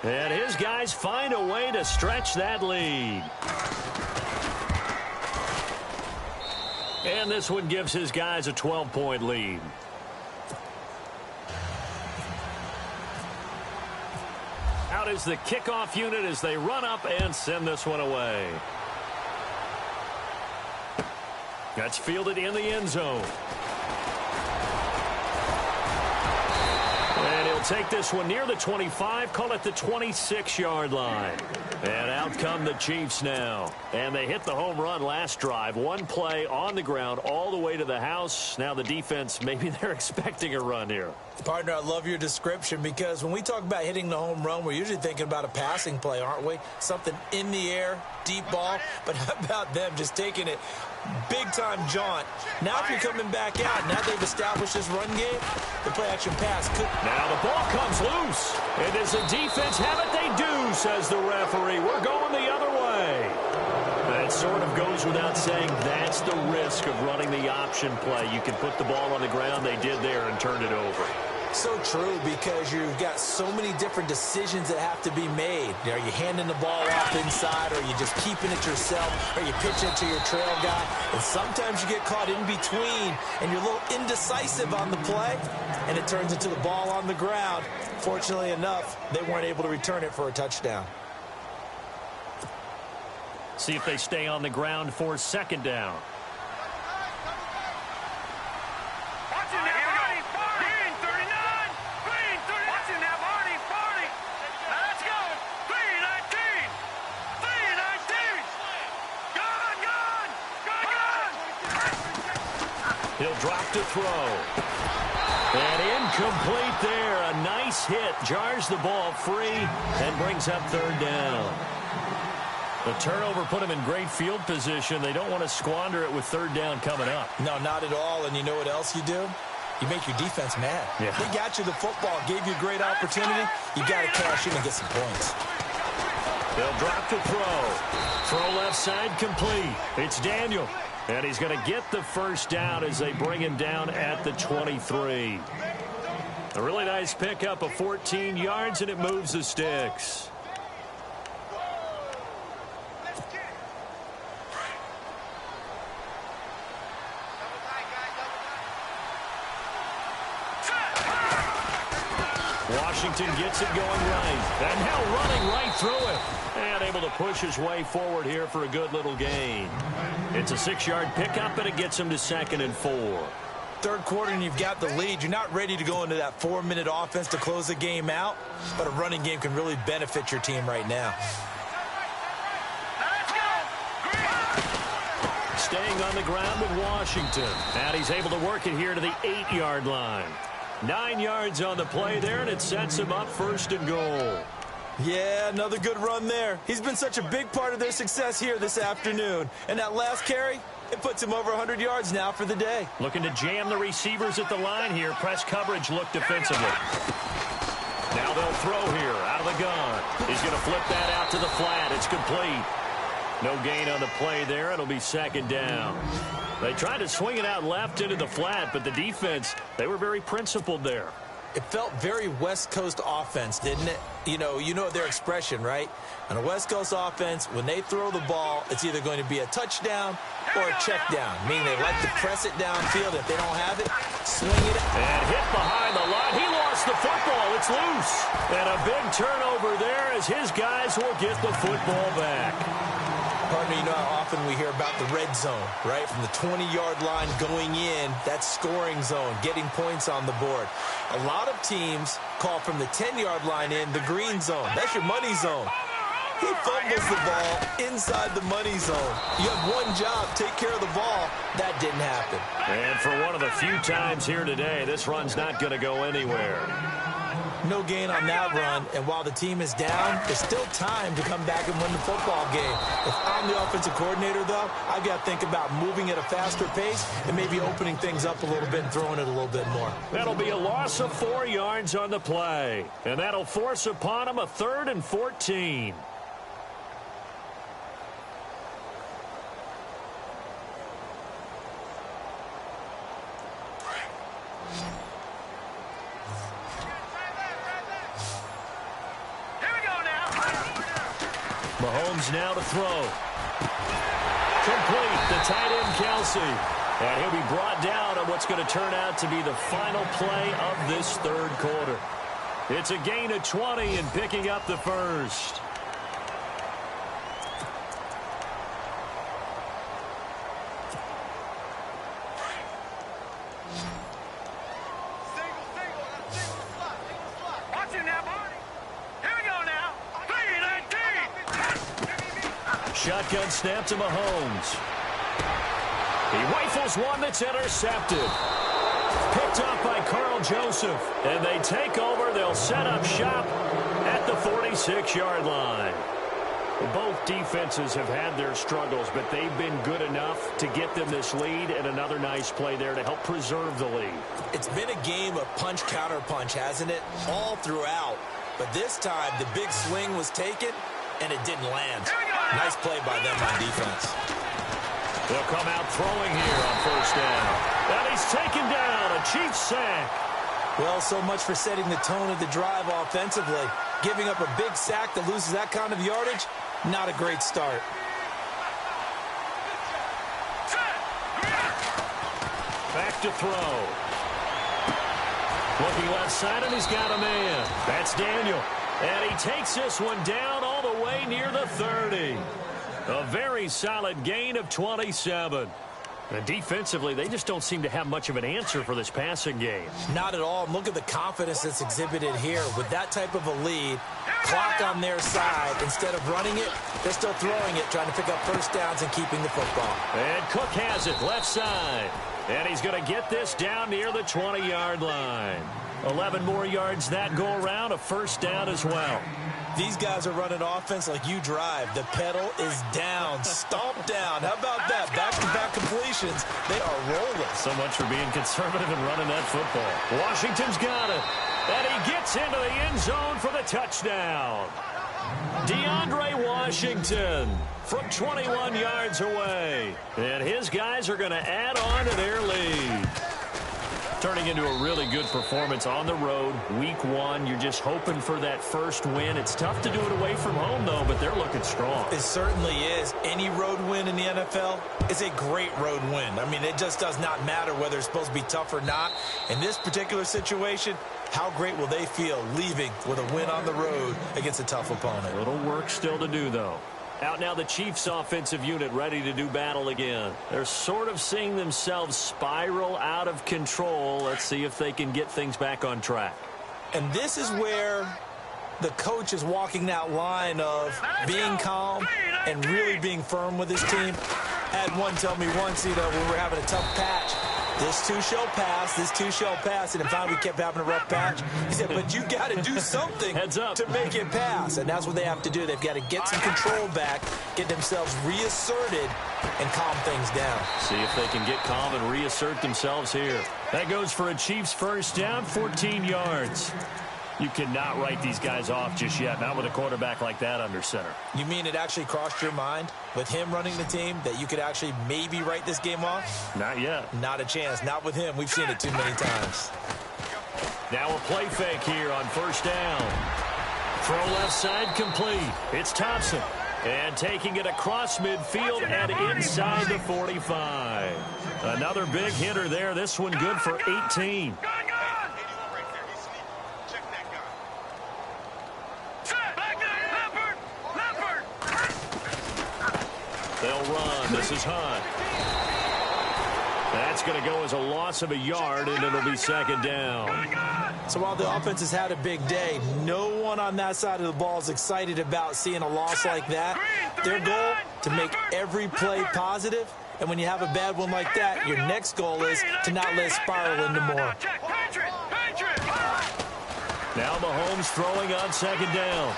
And his guys find a way to stretch that lead. And this one gives his guys a 12-point lead. Out is the kickoff unit as they run up and send this one away. That's fielded in the end zone. And he'll take this one near the 25, call it the 26-yard line. And out come the Chiefs now. And they hit the home run last drive. One play on the ground all the way to the house. Now the defense, maybe they're expecting a run here. Partner, I love your description because when we talk about hitting the home run, we're usually thinking about a passing play, aren't we? Something in the air, deep ball. But how about them just taking it big-time jaunt? Now if you're coming back out, now they've established this run game, the play-action pass could... Now the ball comes loose. And does the defense have it? They do, says the referee. We're going the other way. That sort of goes without saying. That's the risk of running the option play. You can put the ball on the ground. They did there and turned it over. So true, because you've got so many different decisions that have to be made. Are you handing the ball off inside, or are you just keeping it yourself, or you pitch it to your trail guy? And sometimes you get caught in between, and you're a little indecisive on the play, and it turns into the ball on the ground. Fortunately enough, they weren't able to return it for a touchdown. See if they stay on the ground for second down. He'll drop to throw. And incomplete there. A nice hit. Jars the ball free and brings up third down. The turnover put him in great field position. They don't want to squander it with third down coming up. No, not at all. And you know what else you do? You make your defense mad. Yeah. They got you the football, gave you a great opportunity. You got to cash in and get some points. They'll drop to throw. Throw left side complete. It's Daniel. And he's going to get the first down as they bring him down at the 23. A really nice pickup of 14 yards, and it moves the sticks. Washington gets it going right. And now running right through it. And able to push his way forward here for a good little gain. It's a 6-yard pickup, and it gets him to 2nd and 4. Third quarter, and you've got the lead. You're not ready to go into that 4-minute offense to close the game out, but a running game can really benefit your team right now. Staying on the ground with Washington. And he's able to work it here to the 8-yard line. 9 yards on the play there, and it sets him up 1st and goal. Yeah, another good run there. He's been such a big part of their success here this afternoon. And that last carry, it puts him over 100 yards now for the day. Looking to jam the receivers at the line here. Press coverage look defensively. Now they'll throw here out of the gun. He's going to flip that out to the flat. It's complete. No gain on the play there. It'll be 2nd down. They tried to swing it out left into the flat, but the defense, they were very principled there. It felt very West Coast offense, didn't it? You know their expression, right? On a West Coast offense, when they throw the ball, it's either going to be a touchdown or a check down, meaning they like to press it downfield. If they don't have it, swing it. And hit behind the line. He lost the football. It's loose. And a big turnover there as his guys will get the football back. Partner, you know how often we hear about the red zone, right? From the 20-yard line going in, that scoring zone, getting points on the board. A lot of teams call from the 10-yard line in the green zone. That's your money zone. He fumbles the ball inside the money zone. You have one job, take care of the ball. That didn't happen. And for one of the few times here today, this run's not going to go anywhere. No gain on that run, and while the team is down, there's still time to come back and win the football game. If I'm the offensive coordinator, though, I've got to think about moving at a faster pace and maybe opening things up a little bit and throwing it a little bit more. That'll be a loss of 4 yards on the play, and that'll force upon him a 3rd and 14. Mahomes now to throw. Complete, the tight end Kelsey. And he'll be brought down on what's going to turn out to be the final play of this 3rd quarter. It's a gain of 20 and picking up the first. Shotgun snap to Mahomes. He rifles one that's intercepted. Picked up by Carl Joseph. And they take over. They'll set up shop at the 46-yard line. Both defenses have had their struggles, but they've been good enough to get them this lead, and another nice play there to help preserve the lead. It's been a game of punch-counter-punch, hasn't it? All throughout. But this time, the big swing was taken, and it didn't land. Nice play by them on defense. They'll come out throwing here on 1st down. And he's taken down, a Chiefs sack. Well, so much for setting the tone of the drive offensively. Giving up a big sack that loses that kind of yardage, not a great start. Back to throw. Looking left side, and he's got a man. That's Daniel. And he takes this one down all the way near the 30. A very solid gain of 27. And defensively, they just don't seem to have much of an answer for this passing game. Not at all. Look at the confidence that's exhibited here. With that type of a lead, clock on their side, instead of running it, they're still throwing it, trying to pick up 1st downs and keeping the football. And Cook has it left side. And he's going to get this down near the 20-yard line. 11 more yards that go around, a 1st down as well. These guys are running offense like you drive. The pedal is down, stomped down. How about that? Back-to-back completions. They are rolling. So much for being conservative and running that football. Washington's got it. And he gets into the end zone for the touchdown. DeAndre Washington from 21 yards away. And his guys are going to add on to their lead. Turning into a really good performance on the road. Week 1, you're just hoping for that first win. It's tough to do it away from home, though, but they're looking strong. It certainly is. Any road win in the NFL is a great road win. I mean, it just does not matter whether it's supposed to be tough or not. In this particular situation, how great will they feel leaving with a win on the road against a tough opponent? A little work still to do, though. Out now the Chiefs offensive unit ready to do battle again. They're sort of seeing themselves spiral out of control. Let's see if they can get things back on track. And this is where the coach is walking that line of being calm and really being firm with his team. I had one tell me once, when we're having a tough patch, this too shall pass, this too shall pass. And finally we kept having a rough patch. He said, but you got to do something to make it pass. And that's what they have to do. They've got to get some control back, get themselves reasserted, and calm things down. See if they can get calm and reassert themselves here. That goes for a Chiefs 1st down, 14 yards. You cannot write these guys off just yet, not with a quarterback like that under center. You mean it actually crossed your mind with him running the team that you could actually maybe write this game off? Not yet. Not a chance. Not with him. We've seen it too many times. Now a play fake here on 1st down. Throw left side complete. It's Thompson. And taking it across midfield and inside the 45. Another big hitter there. This one good for 18. They'll run. This is Hunt. That's going to go as a loss of a yard, and it'll be second down. So while the offense has had a big day, no one on that side of the ball is excited about seeing a loss like that. Their goal, to make every play positive. And when you have a bad one like that, your next goal is to not let it spiral into more. Now Mahomes throwing on second down.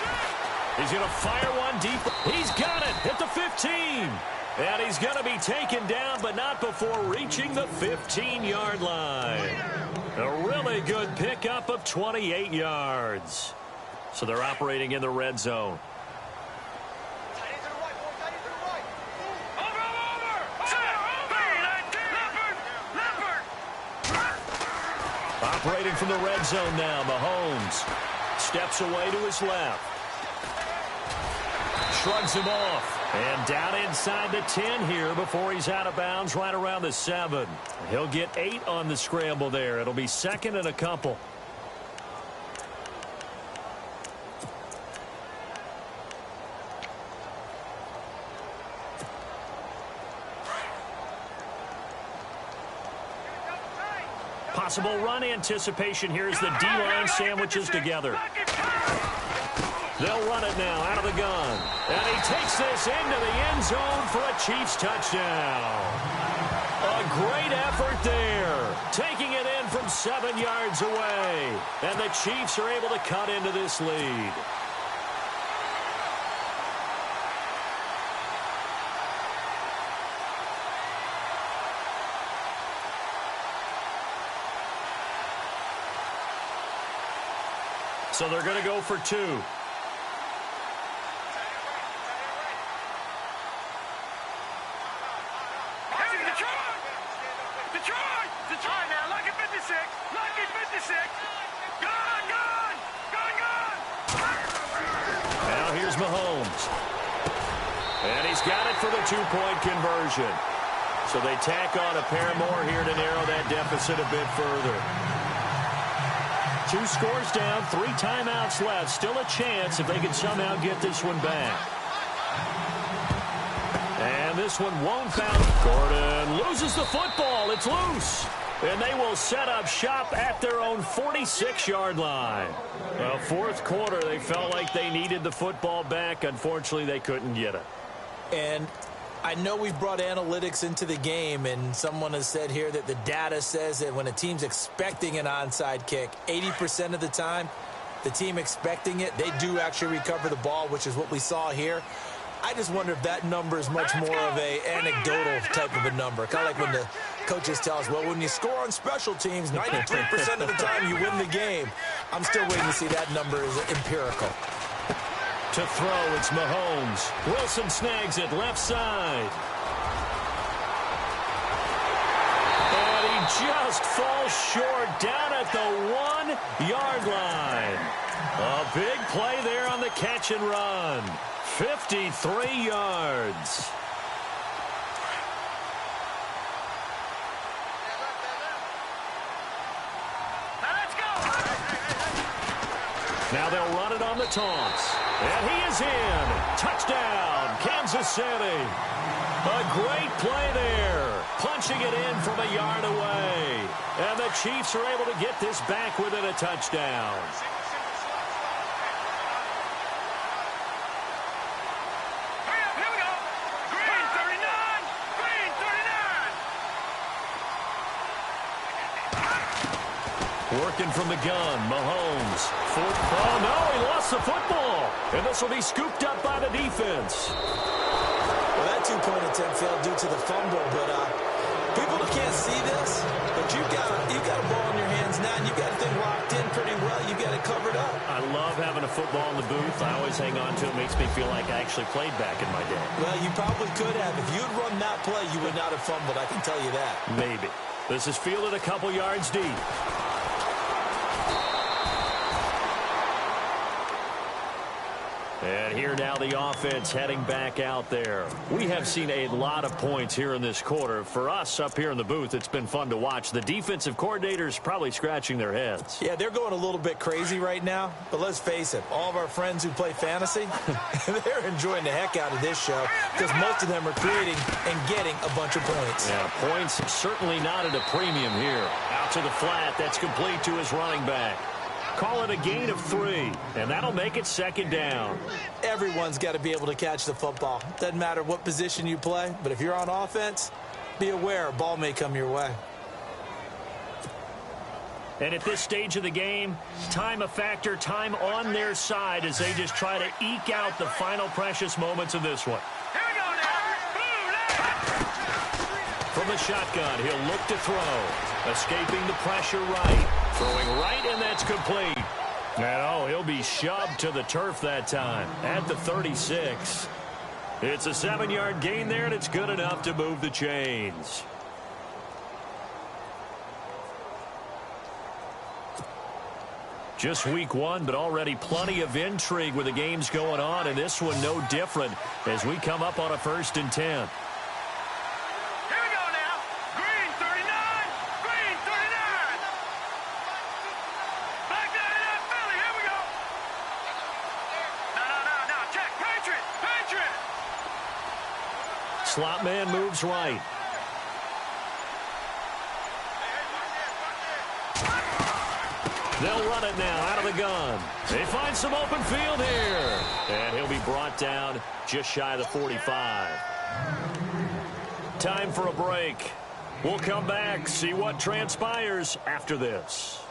He's going to fire one deep. He's got it at the 15. And he's going to be taken down, but not before reaching the 15-yard line. A really good pickup of 28 yards. So they're operating in the red zone. Operating from the red zone now, Mahomes steps away to his left. Shrugs him off. And down inside the 10 here before he's out of bounds right around the 7. He'll get 8 on the scramble there. It'll be second and a couple. Possible run anticipation here as the D-line sandwiches together. They'll run it now out of the gun. And he takes this into the end zone for a Chiefs touchdown. A great effort there. Taking it in from 7 yards away. And the Chiefs are able to cut into this lead. So they're going to go for 2. Now here's Mahomes. And he's got it for the 2-point conversion. So they tack on a pair more here to narrow that deficit a bit further. 2 scores down, 3 timeouts left. Still a chance if they can somehow get this one back. And this one won't bounce. Gordon loses the football. It's loose. And they will set up shop at their own 46-yard line. Well, fourth quarter, they felt like they needed the football back. Unfortunately, they couldn't get it. And I know we've brought analytics into the game, and someone has said here that the data says that when a team's expecting an onside kick, 80% of the time, the team expecting it, they do actually recover the ball, which is what we saw here. I just wonder if that number is much more of a anecdotal type of a number. Kind of like when the coaches tell us, well, when you score on special teams, 93% of the time you win the game. I'm still waiting to see that number is empirical. To throw, it's Mahomes. Wilson snags it left side. And he just falls short down at the 1-yard line. A big play there on the catch and run. 53 yards. Now they'll run it on the taunts. And he is in. Touchdown, Kansas City. A great play there. Punching it in from a yard away. And the Chiefs are able to get this back within a touchdown. Working from the gun, Mahomes. Oh, no, he lost the football. And this will be scooped up by the defense. Well, that 2-point attempt failed due to the fumble, but people can't see this, but you've got a ball in your hands now, and you've got the thing locked in pretty well. You've got it covered up. I love having a football in the booth. I always hang on to it. It makes me feel like I actually played back in my day. Well, you probably could have. If you'd run that play, you would not have fumbled. I can tell you that. Maybe. This is fielded a couple yards deep. And here now the offense heading back out there. We have seen a lot of points here in this quarter. For us up here in the booth, it's been fun to watch. The defensive coordinators probably scratching their heads. Yeah, they're going a little bit crazy right now. But let's face it, all of our friends who play fantasy, they're enjoying the heck out of this show because most of them are creating and getting getting a bunch of points. Yeah, points certainly not at a premium here. Out to the flat. That's complete to his running back. Call it a gain of 3, and that'll make it second down. Everyone's got to be able to catch the football. Doesn't matter what position you play, but if you're on offense, be aware a ball may come your way. And at this stage of the game, time a factor, time on their side as they just try to eke out the final precious moments of this one. Here we go now. From the shotgun, he'll look to throw. Escaping the pressure right. Throwing right, and that's complete. And oh, he'll be shoved to the turf that time at the 36. It's a 7-yard gain there, and it's good enough to move the chains. Just week 1, but already plenty of intrigue with the games going on, and this one no different as we come up on a 1st and 10. Here we go now. Green 39. Green 39. Back down to that Philly. Here we go. No. Check. Patriot. Patriot. Slot man moves right. They'll run it now out of the gun. They find some open field here. And he'll be brought down just shy of the 45. Time for a break. We'll come back, see what transpires after this.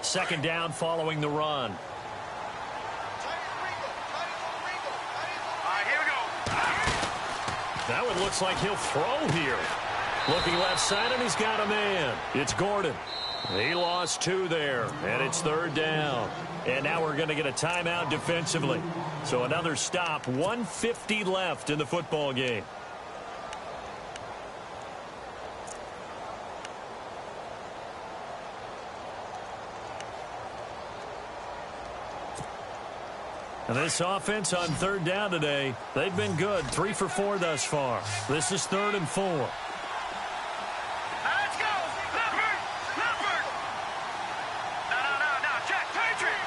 Second down following the run. All right, here we go. That one looks like he'll throw here. Looking left side, and he's got a man. It's Gordon. He lost 2 there, and it's 3rd down. And now we're going to get a timeout defensively. So another stop, 1:50 left in the football game. And this offense on 3rd down today, they've been good. 3 for 4 thus far. This is 3rd and 4. Let's go. Leopard. Leopard. No. Check. Patriot.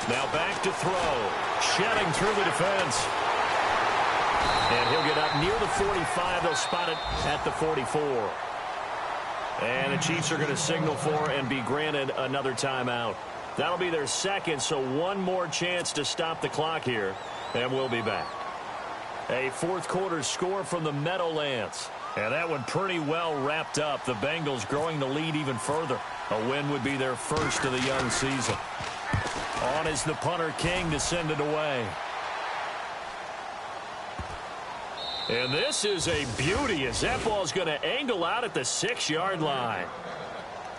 Now back to throw. Shedding through the defense. And he'll get up near the 45. They'll spot it at the 44. And the Chiefs are going to signal for and be granted another timeout. That'll be their second, so one more chance to stop the clock here, and we'll be back. A 4th quarter score from the Meadowlands. And that one pretty well wrapped up. The Bengals growing the lead even further. A win would be their first of the young season. On is the punter King to send it away. And this is a beauty as that ball's going to angle out at the 6-yard line.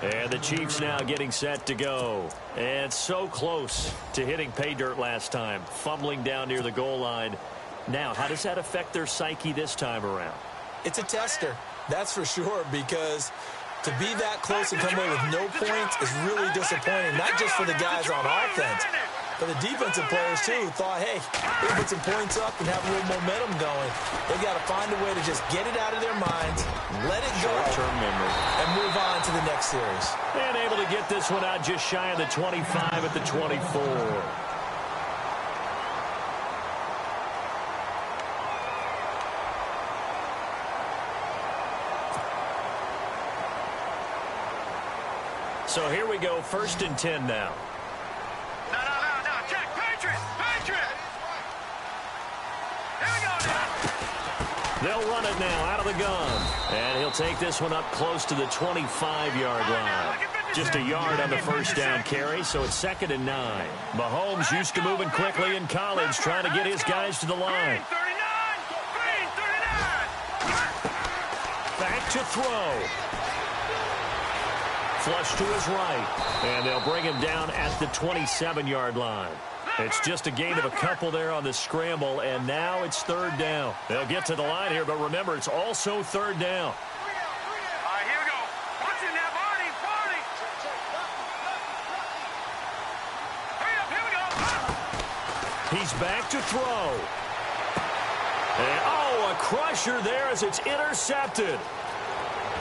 And the Chiefs now getting set to go. And so close to hitting pay dirt last time. Fumbling down near the goal line. Now, how does that affect their psyche this time around? It's a tester, that's for sure, because to be that close and come away with no points is really disappointing, not just for the guys on offense, but the defensive players, too, who thought, hey, we put some points up and have a little momentum going. They've got to find a way to just get it out of their minds, let it go, and move on to the next series. And able to get this one out just shy of the 25 at the 24. So here we go, 1st and 10 now. No. Check. Patriot. Patriot. Here we go now. They'll run it now out of the gun. And he'll take this one up close to the 25-yard line. Just a yard on the 1st down carry, so it's 2nd and 9. Mahomes used to moving quickly in college, trying to get his guys to the line. Green 39. Back to throw. Flush to his right. And they'll bring him down at the 27-yard line. It's just a gain of a couple there on the scramble, and now it's 3rd down. They'll get to the line here, but remember, it's also 3rd down. All right, here we go. Watch it now, Barney. Hurry up, here we go. He's back to throw. And, oh, a crusher there as it's intercepted.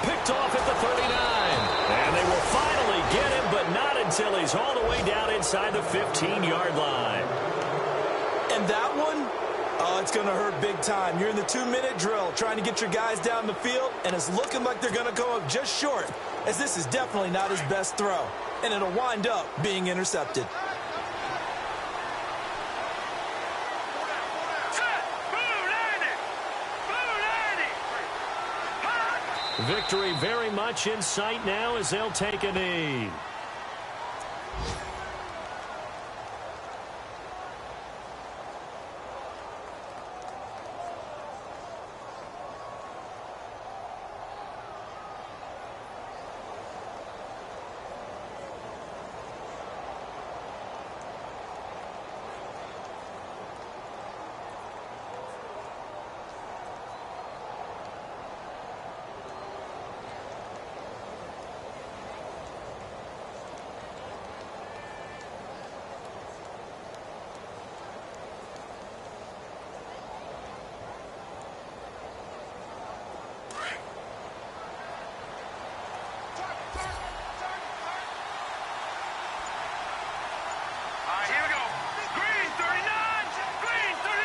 Picked off at the 39. And they will finally get him, but not until he's all the way down inside the 15-yard line. And that one, oh, it's going to hurt big time. You're in the 2-minute drill trying to get your guys down the field, and it's looking like they're going to come up just short, as this is definitely not his best throw, and it'll wind up being intercepted. Victory very much in sight now as they'll take a knee. Here we go. Green 39. Green 39.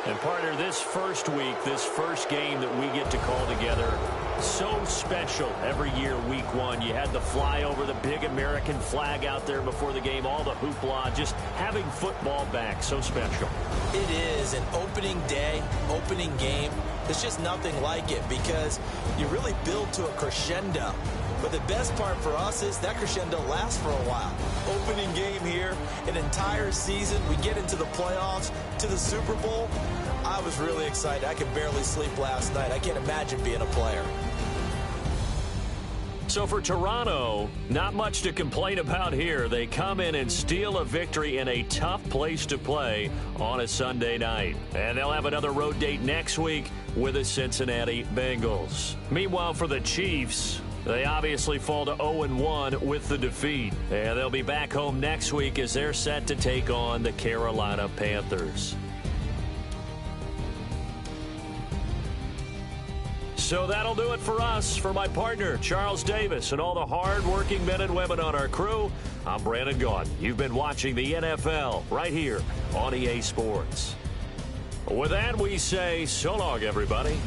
And partner, this first week, this first game that we get to call together, so special every year, week one. You had the flyover, the big American flag out there before the game, all the hoopla, just having football back, so special. It is an opening day, opening game. There's just nothing like it because you really build to a crescendo. But the best part for us is that crescendo lasts for a while. Opening game here, an entire season. We get into the playoffs, to the Super Bowl. I was really excited. I could barely sleep last night. I can't imagine being a player. So for Toronto, not much to complain about here. They come in and steal a victory in a tough place to play on a Sunday night. And they'll have another road date next week with the Cincinnati Bengals. Meanwhile, for the Chiefs, they obviously fall to 0-1 with the defeat. And they'll be back home next week as they're set to take on the Carolina Panthers. So that'll do it for us. For my partner, Charles Davis, and all the hard-working men and women on our crew, I'm Brandon Gaudin. You've been watching the NFL right here on EA Sports. With that, we say so long, everybody.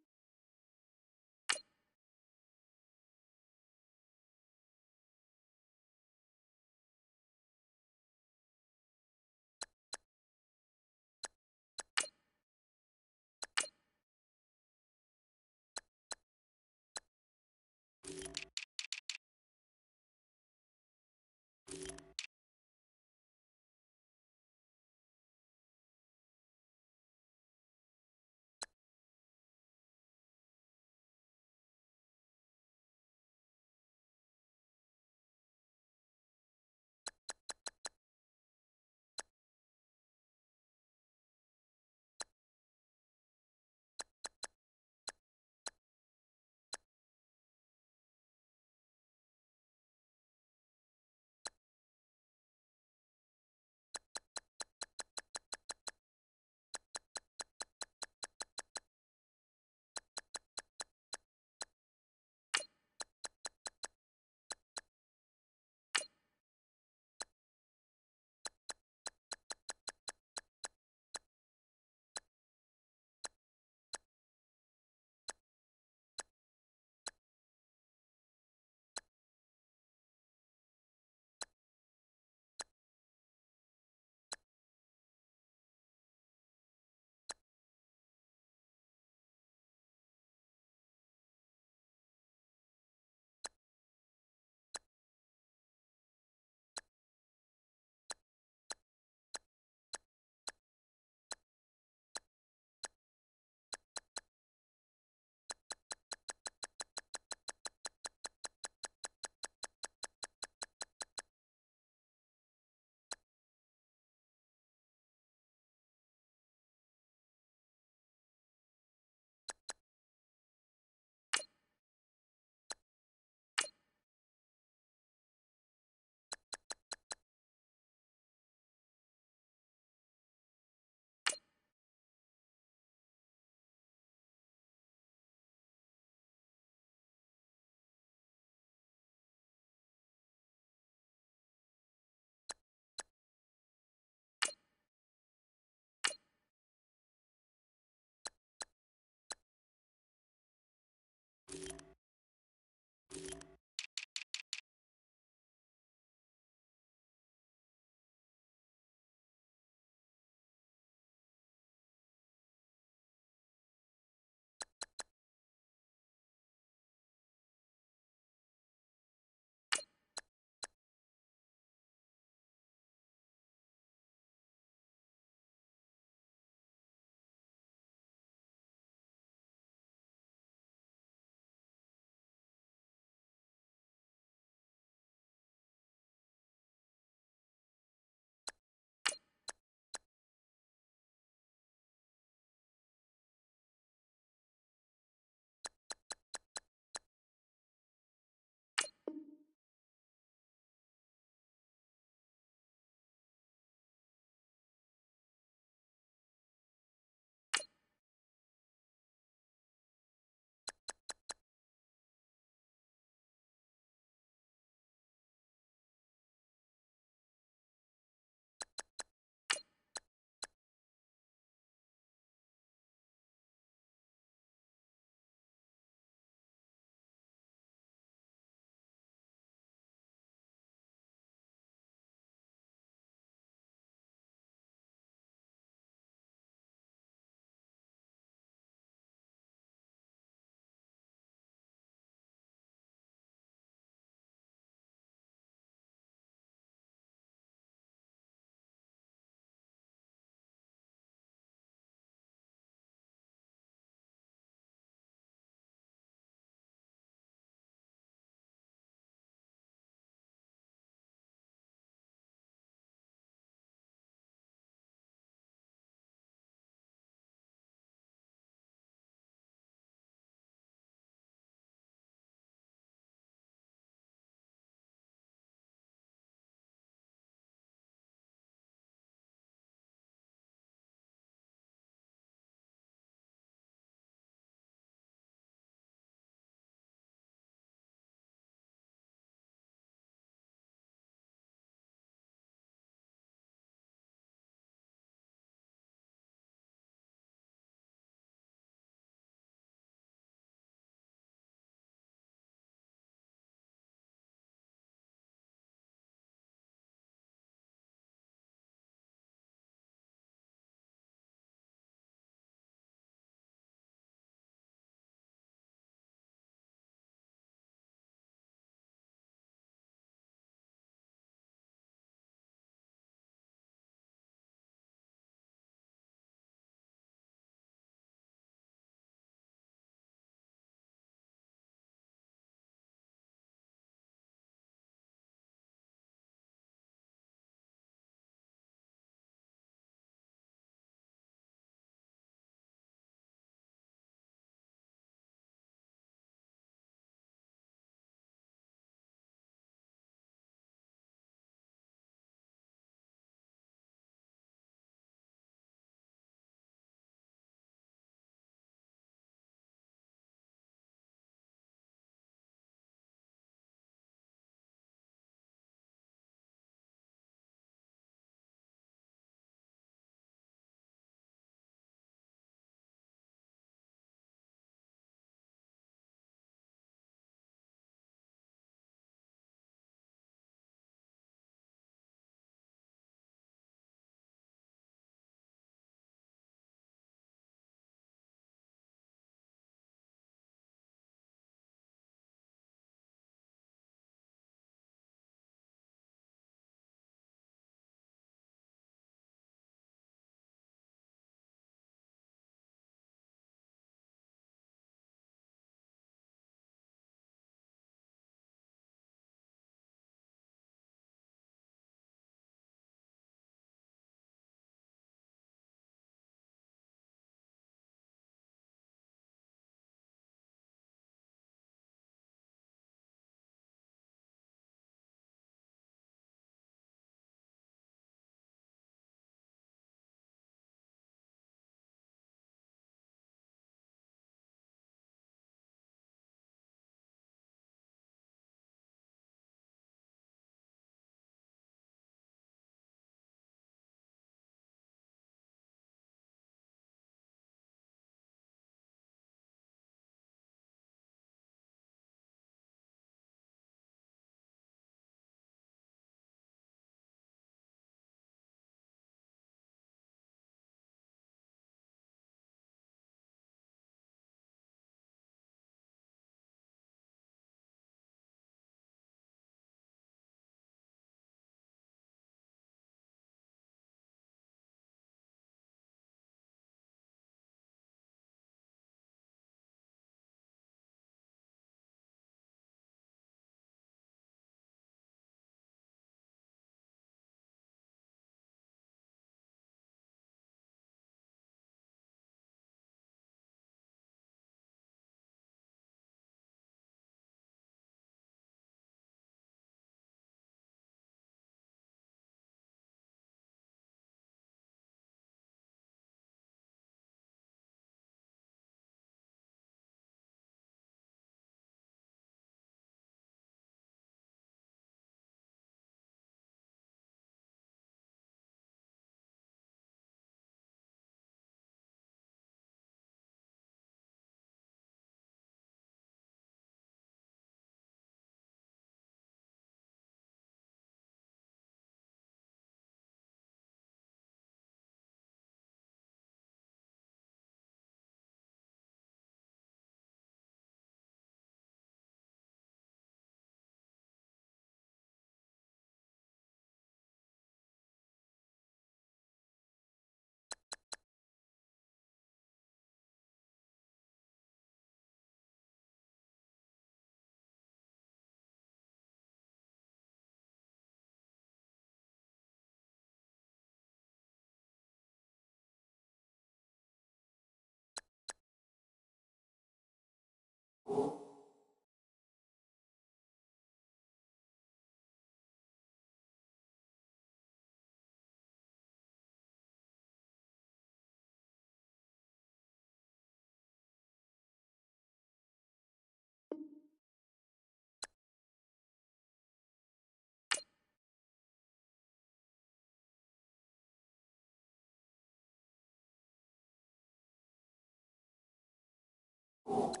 All